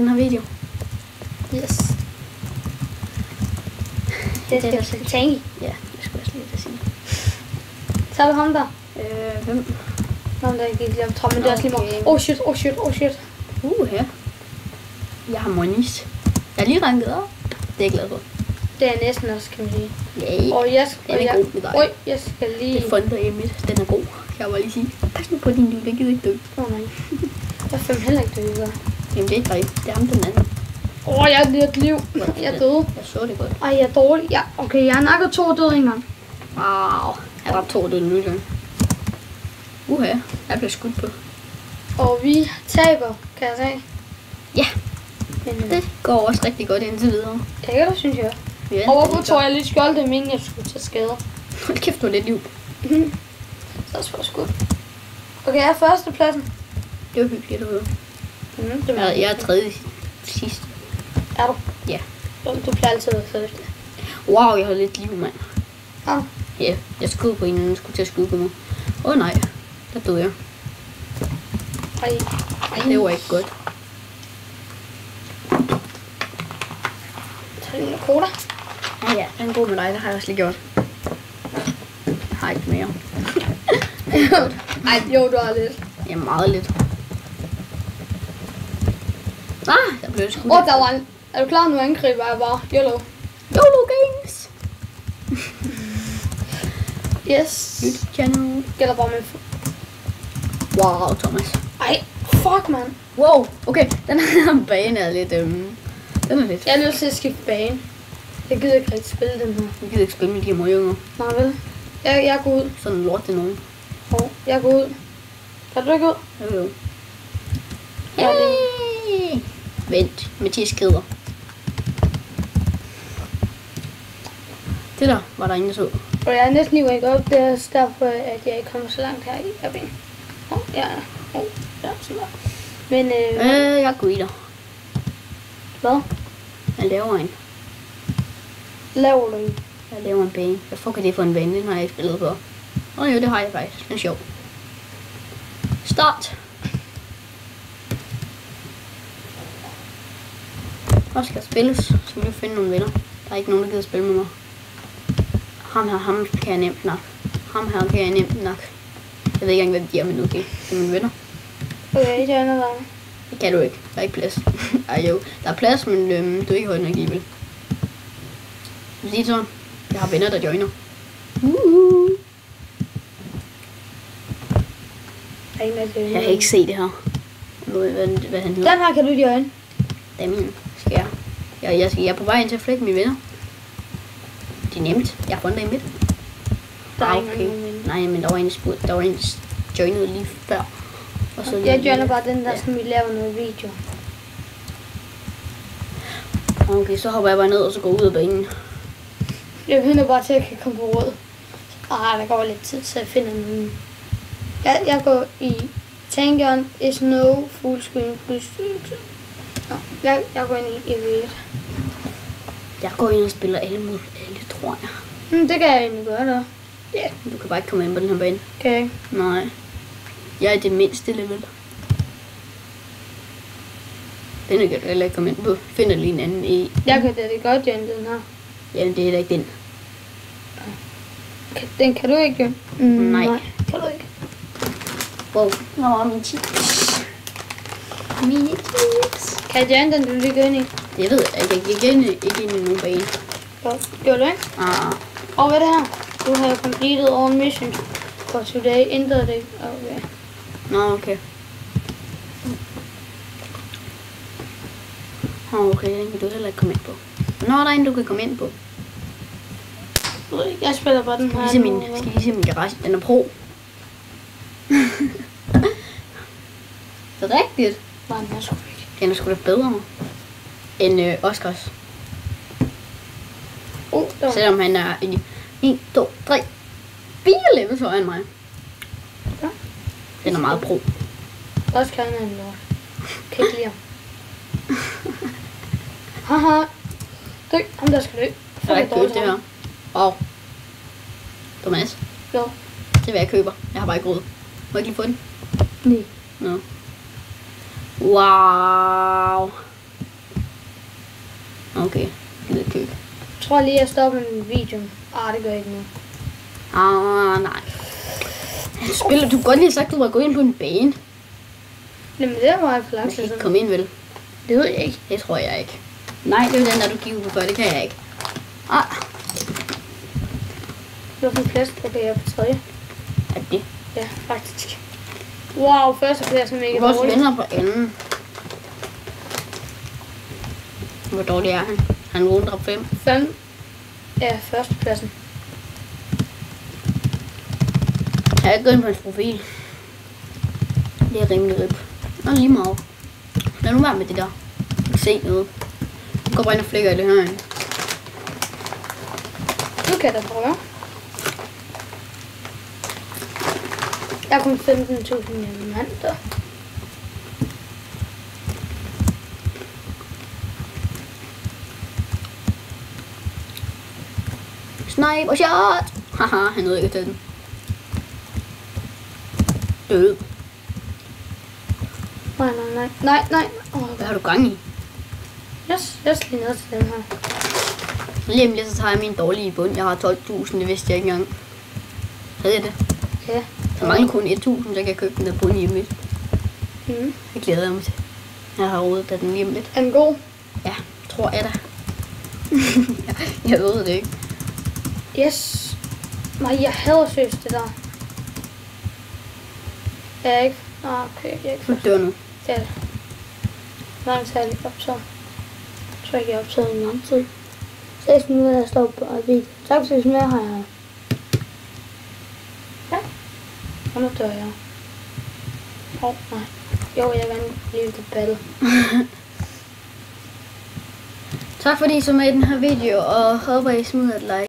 den her video. Yes. Det skal vi skal tænke. Ja, det skulle jeg slet ikke sige. Så er det ham der. Hvem? Nå, der gik lige om trop, men det er også lige meget. Oh shit. Ja. Jeg har monies. Jeg er lige ranket op. Det er jeg glad for. Det er næsten også, kan man sige. Yay. Og jeg Den er god med dig. Oj, jeg skal lige... Det funder i midt. Den er god. Kan jeg bare lige sige. Pas nu på din liv. Det gider ikke dø. Nej. Jeg er heller ikke døde. Jamen det er ikke dig. Det er ham den anden. Jeg er lige et liv. Jeg er døde. Jeg så det godt. Ej, jeg er dårlig. Ja, okay, jeg har nakket 2 døde en gang. Wow. Jeg dræbte 2 døde nu. Jeg blev skudt på. Og vi taber, kan jeg sige. Ja. Men Det går også rigtig godt indtil videre. det kan du, synes jeg. Ja, Og hvorfor tror jeg lidt skjold, det meningen, jeg skulle tage skader? Hold kæft, du har lidt liv. Så er det sgu. Okay, jeg er førstepladsen. Det var hyggeligt at høre. Det var Jeg er tredje sidst. Er du? Ja. Du plejer altid at være første. Wow, jeg har lidt liv, mand. Ja. Ja, jeg skød på en, der skulle til at skyde på mig. Nej, der døde jeg. Ej. Det var ikke godt. Tag lige en cola. Ja, den er god med dig, det har jeg også lige gjort. Jeg har ikke mere. Ej, jo, du har lidt. Ja, meget lidt. Jeg blev skudt. Der var en... Er du klar nu angriber jeg bare? YOLO. YOLO Games! Yes. YouTube channel. Gælder bare med... Wow, Thomas. Ej, fuck, man. Wow, okay, den her bane er lidt, den er lidt. Jeg er nødt til at skifte bane. Jeg gider ikke rigtig spille den her. Jeg gider ikke spille med de her møgunger. Nej, vel? Jeg går ud. Sådan en lort til nogen. Jeg går ud. Kan du ikke ud? Jo. Jeg er lige... Hey! Vent, Mathias skrider. Det der var der ingen, der så. Og jeg er næsten lige wake op. Det er også derfor, at jeg ikke kommer så langt her i kabinen. Ja, sådan der. Men, jeg går i dig. hvad? Jeg laver en. Laver du en? Jeg laver en bane. Hvad fuck er det for en bane? Den har jeg ikke spillet før. Jo, det har jeg faktisk. Den er sjov. Start! Hvor skal spilles? Så vil vi finde nogle venner. Der er ikke nogen, der gider spille med mig. Ham kan jeg nemt nok. Ham her kan jeg nemt nok. Jeg ved ikke engang, hvad de er, men okay. Det er mine venner. Okay, det er noget. Det kan du ikke. Der er ikke plads. Ej jo, der er plads, men du er ikke højt nok alligevel. Lige sådan. Jeg har venner, der joiner. Jeg kan ikke se det her. Hvad han hedder. Den her kan du join. Det er min. Jeg er på vej ind til at flække mine venner. Det er nemt. Jeg har fundet en midt. Der er okay. Nej, men der var en joinet lige før. Og så jeg joiner bare den der, som vi laver noget video. Okay, så hopper jeg bare ned og så går ud af banen. Jeg finder bare til, at jeg kan komme på råd. Der går lidt tid, så jeg finder nogen. Jeg går i Tangon is no full screen plus. Jeg går ind i event. Jeg går ind og spiller alle mod alle, tror jeg. Det kan jeg egentlig gøre da. Ja. Du kan bare ikke komme ind på den her bane. Okay. Nej. Jeg er det mindste level. Den kan du heller ikke komme ind på. Finder lige en anden i. Jeg kan det godt join den her. Jamen, det er heller ikke den. Den kan du ikke join? Nej. Kan du ikke. Wow. Nå, min chips. Mine chips. Kan jeg join den, du lige går ind i? Jeg ved, at jeg gik ikke ind i nogen bane. Gjorde du ikke? Og hvad er det her? Du har completed all missions for today. Ændrede det. Okay. Nå, okay. Okay, den kan du heller ikke komme ind på. Hvornår er der en, du kan komme ind på? Jeg spiller bare den her. Skal lige se min garage. Den er pro. Det er rigtigt. Nej, den er sgu ikke. Den er sgu da bedre end Oscars. Selvom han er i 1, 2, 3, 4 levels højere end mig. Ja. Den er meget pro. Oscar er en lort. Kan ikke lide ham. Haha. Dø. Ham der skal dø. Det er ikke det her. Wow. Thomas. Ja. Det er hvad jeg køber. Jeg har bare ikke råd. Må jeg ikke lige få den? Nej. Nå. Wow. Okay, gider ikke købe. Jeg tror lige, jeg stopper min video. Det gør ikke nu. Nej. Spiller du godt lige sagt, du var gået ind på en bane? Jamen, det var for lang Jeg tid kan ikke siden. komme ind, vel? Det ved jeg ikke. Det tror jeg ikke. Nej, det er den der, du gik på før. Det kan jeg ikke. Hvilken plads er jeg på tredje? Er det? Ja, faktisk. Wow, førstepladsen er mega Vores dårlig. venner på anden. Hvor dårlig er han? Han er rundt 5. 5 er førstepladsen. Jeg har ikke gået ind på hans profil. Det er rimelig rip. Nå, lige meget. Lad nu være med det der. Ikke se noget. Gå bare ind og flækker i det her. Du kan da prøve. Jeg har kun 15.000 diamanter. Sniper shot! Haha, han nåede ikke at tage den. Død. Nej. Hvad har du gang i? Jeg skal lige ned til dem her. Lige om lidt, så tager jeg min dårlige bund. Jeg har 12.000, det vidste jeg ikke engang. Havde jeg det? Ja. Der mangler kun 1.000, så jeg kan købe den der bund lige om lidt. Mm. Jeg glæder mig til. Jeg har rådet af den lige om lidt. Er den god? Ja, tror jeg da. Jeg ved det ikke. Yes. Nej, jeg hader seriøst det der. Jeg er ikke... Okay, jeg er ikke Du dør nu. det er det. Hvor lang tid har jeg ikke optaget? Jeg tror ikke, jeg har optaget en lang tid. 6 minutter, jeg står på video. Tak for mere har jeg. Ja. Og nu dør jeg. Nej. Jo, jeg vil gerne blive det battle. Tak fordi I så med i den her video, og håber I smider et like.